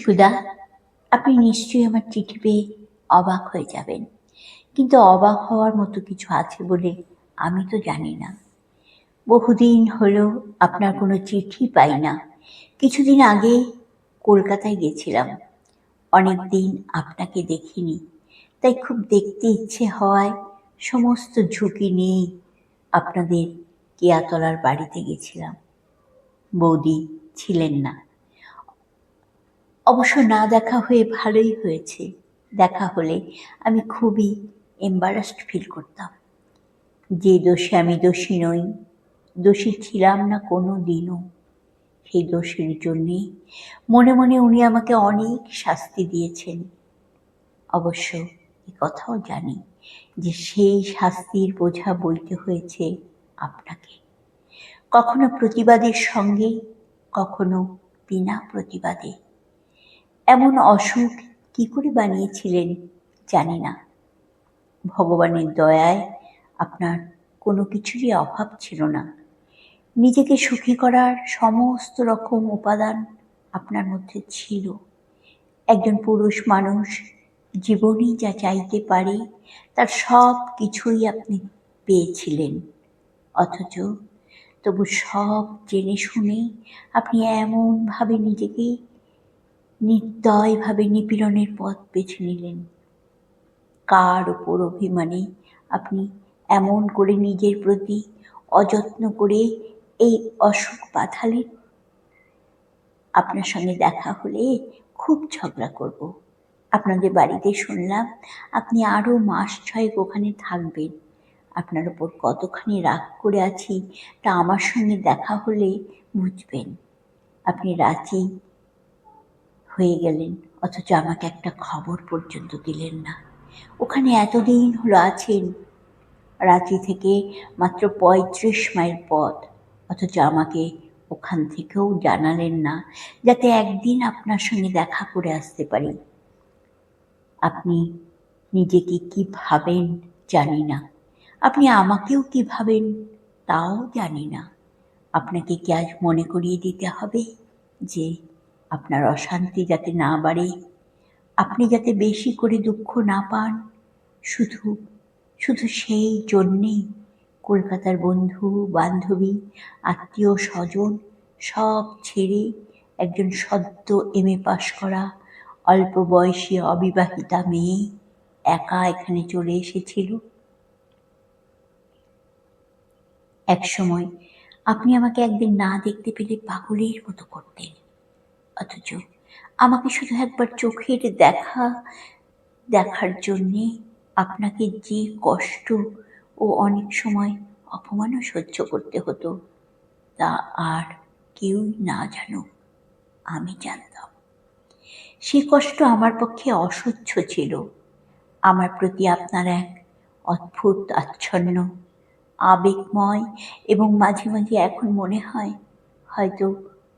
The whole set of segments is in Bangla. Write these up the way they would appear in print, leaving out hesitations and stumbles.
সুখদা, আপনি নিশ্চয়ই আমার চিঠি পেয়ে অবাক হয়ে যাবেন, কিন্তু অবাক হওয়ার মতো কিছু আছে বলে আমি তো জানি না। বহুদিন হলো আপনার কোনো চিঠি পাই না। কিছুদিন আগে কলকাতায় গেছিলাম, অনেক দিন আপনাকে দেখিনি, তাই খুব দেখতে ইচ্ছে হওয়ায় সমস্ত ঝুঁকি নিয়েই আপনাদের কেয়াতলার বাড়িতে গেছিলাম। বৌদি ছিলেন না। অবশ্য না দেখা হয়ে ভালোই হয়েছে। দেখা হলে আমি খুবই এম্বারাসড ফিল করতাম। যে দোষে আমি দোষী নই, দোষী ছিলাম না কোনো দিনও, সেই দোষের জন্যে মনে মনে উনি আমাকে অনেক শাস্তি দিয়েছেন। অবশ্য এ কথাও জানি যে সেই শাস্তির বোঝা বইতে হয়েছে আপনাকে, কখনো প্রতিবাদের সঙ্গে, কখনো বিনা প্রতিবাদে। এমন অসুখ কি করে বানিয়েছিলেন জানি না। ভগবানের দয়ায় আপনার কোনো কিছুরই অভাব ছিল না। নিজেকে সুখী করার সমস্ত রকম উপাদান আপনার মধ্যে ছিল। একজন পুরুষ মানুষ জীবনে যা চাইতে পারে তার সব কিছুই আপনি পেয়েছিলেন, অথচ তবু সব জেনে শুনে আপনি এমনভাবে নিজেকে নির্দয়ভাবে নিপীড়নের পথ বেছে নিলেন। কার ওপর অভিমানে আপনি এমন করে নিজের প্রতি অযত্ন করে এই অসুখ বাঁধালেন? আপনার সঙ্গে দেখা হলে খুব ঝগড়া করব। আপনাদের বাড়িতে শুনলাম আপনি আরও মাস 6 ওখানে থাকবেন। আপনার ওপর কতখানি রাগ করে আছি তা আমার সঙ্গে দেখা হলে বুঝবেন। আপনি রাজি হয়ে গেলেন, অথচ আমাকে একটা খবর পর্যন্ত দিলেন না। ওখানে এতদিন হলো আছেন, রাঁচি থেকে মাত্র 35 মাইল পথ, অথচ আমাকে ওখান থেকেও জানালেন না, যাতে একদিন আপনার সঙ্গে দেখা করে আসতে পারি। আপনি নিজেকে কি ভাবেন জানি না, আপনি আমাকেও কি ভাবেন তাও জানি না। আপনাকে কি আজ মনে করিয়ে দিতে হবে যে আপনার অশান্তি যাতে না বাড়ে, আপনি যাতে বেশি করে দুঃখ না পান? শুধু শুধু সেই জন্যেই কলকাতার বন্ধু বান্ধবী আত্মীয় স্বজন সব ছেড়ে একজন সদ্য এমএ পাশ করা অল্প বয়সী অবিবাহিতা মেয়ে একা এখানে চলে এসেছিল? এক সময় আপনি আমাকে একদিন না দেখতে পেলে পাগলের মতো করতেন, অথচ আমাকে শুধু একবার চোখের দেখার জন্যে আপনাকে যে কষ্ট ও অনেক সময় অপমানও সহ্য করতে হতো, তা আর কেউই না জানুক, আমি জানতাম। সে কষ্ট আমার পক্ষে অসহ্য ছিল। আমার প্রতি আপনার এক অদ্ভুত আচ্ছন্ন, আবেগময় এবং মাঝে মাঝে এখন মনে হয় হয়তো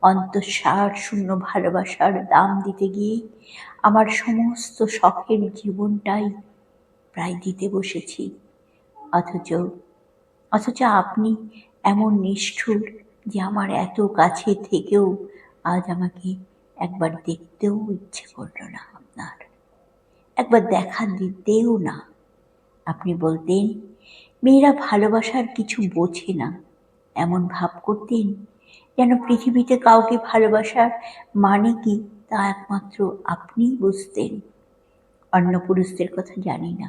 অন্তঃসার শূন্য ভালোবাসার দাম দিতে গিয়ে আমার সমস্ত শখের জীবনটাই প্রায় দিতে বসেছি। অথচ অথচ আপনি এমন নিষ্ঠুর যে আমার এত কাছে থেকেও আজ আমাকে একবার দেখতেও ইচ্ছে করল না আপনার, একবার দেখা দিতেও না। আপনি বলতেন মেয়েরা ভালোবাসার কিছু বোঝে না, এমন ভাব করতেন যেন পৃথিবীতে কাউকে ভালোবাসার মানে কি তা একমাত্র আপনিই বুঝতেন। অন্য পুরুষদের কথা জানি না,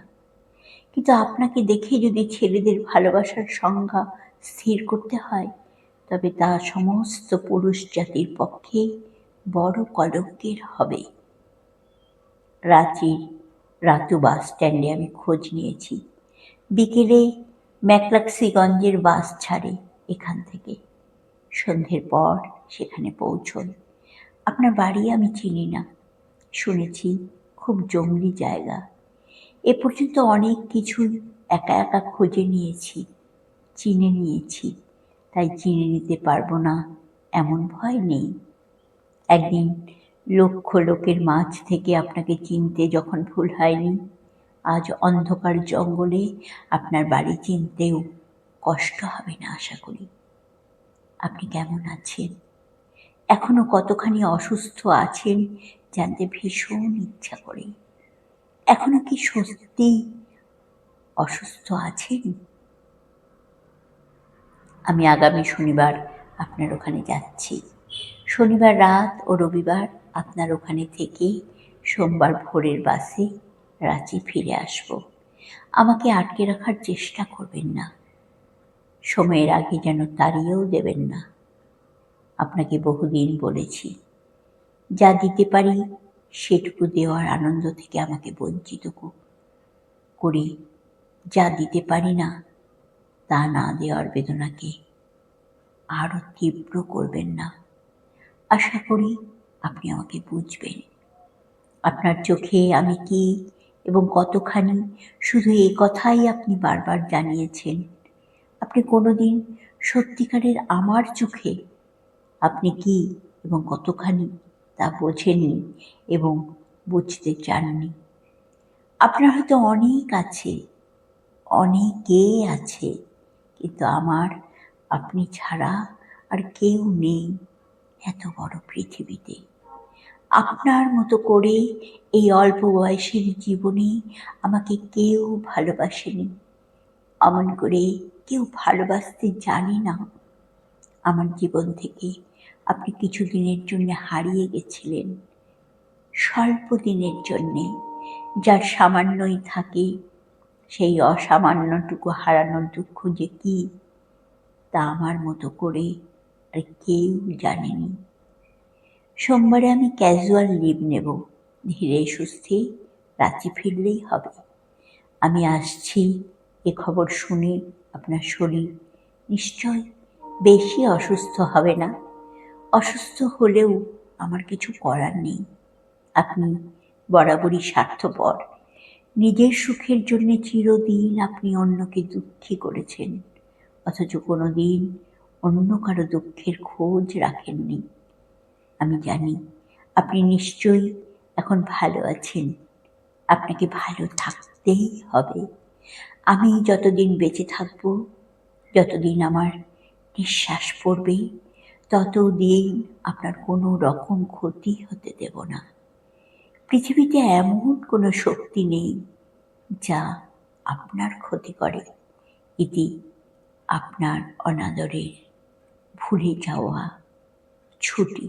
কিন্তু আপনাকে দেখে যদি ছেলেদের ভালোবাসার সংজ্ঞা স্থির করতে হয়, তবে তা সমস্ত পুরুষ জাতির পক্ষে বড় কলঙ্কের হবে। রাঁচির রাতু বাস স্ট্যান্ডে আমি খোঁজ নিয়েছি। বিকেলে ম্যাকলাক্সিগঞ্জের বাস ছাড়ে এখান থেকে, সন্ধ্যের পর সেখানে পৌঁছই। আপনার বাড়ি আমি চিনি না, শুনেছি খুব জঙ্গলি জায়গা। এ পর্যন্ত অনেক কিছুই একা একা খুঁজে নিয়েছি, চিনে নিয়েছি, তাই চিনে নিতে পারবো না এমন ভয় নেই। একদিন লক্ষ লোকের মাঝ থেকে আপনাকে চিনতে যখন ভুল হয়নি, আজ অন্ধকার জঙ্গলে আপনার বাড়ি চিনতেও কষ্ট হবে না আশা করি। আপনি কেমন আছেন? এখনো কতখানি অসুস্থ আছেন জানতে ভীষণ ইচ্ছা করে। এখনো কি সত্যি অসুস্থ আছেন? আমি আগামী শনিবার আপনার ওখানে যাচ্ছি। শনিবার রাত ও রবিবার আপনার ওখানে থেকে সোমবার ভোরের বাসে রাঁচি ফিরে আসব। আমাকে আটকে রাখার চেষ্টা করবেন না। সময়ের আগে যেন তাড়িয়েও দেবেন না। আপনাকে বহুদিন বলেছি, যা দিতে পারি সেটুকু দেওয়ার আনন্দ থেকে আমাকে বঞ্চিত করে যা দিতে পারি না তা না দেওয়ার বেদনাকে আরও তীব্র করবেন না। আশা করি আপনি আমাকে বুঝবেন। আপনার চোখে আমি কি এবং কতখানি শুধু এ কথাই আপনি বারবার জানিয়েছেন। আপনি কোনোদিন সত্যিকারের আমার চোখে আপনি কি এবং কতখানি তা বোঝেননি এবং বুঝতে চাননি। আপনার হয়তো অনেক আছে, অনেকে আছে, কিন্তু আমার আপনি ছাড়া আর কেউ নেই এত বড় পৃথিবীতে। আপনার মতো করে এই অল্প বয়সের জীবনে আমাকে কেউ ভালোবাসেনি, অমন করে কেউ ভালোবাসতে জানে না। আমার জীবন থেকে আপনি কিছুদিনের জন্য হারিয়ে গেছিলেন, স্বল্প দিনের জন্যে। যার সামান্যই থাকে সেই অসামান্যটুকু হারানোর দুঃখ যে কি তা আমার মতো করে আর কেউ জানেনি। সোমবারে আমি ক্যাজুয়াল লিভ নেব। ধীরে সুস্থে রাঁচি ফিরলেই হবে। আমি আসছি এ খবর শুনে আপনার শরীর নিশ্চয় বেশি অসুস্থ হবে না। অসুস্থ হলেও আমার কিছু করার নেই। আপনি বরাবরই স্বার্থপর। নিজের সুখের জন্য চিরদিন আপনি অন্যকে দুঃখী করেছেন, অথচ কোনোদিন অন্য কারো দুঃখের খোঁজ রাখেননি। আমি জানি আপনি নিশ্চয়ই এখন ভালো আছেন। আপনাকে ভালো থাকতেই হবে। আমি যতদিন বেঁচে থাকব, যতদিন আমার নিঃশ্বাস পড়বে, ততদিন আপনার কোনো রকম ক্ষতি হতে দেব না। পৃথিবীতে এমন কোনো শক্তি নেই যা আপনার ক্ষতি করে। ইতি আপনার অনাদরের ভুলে যাওয়া ছুটি।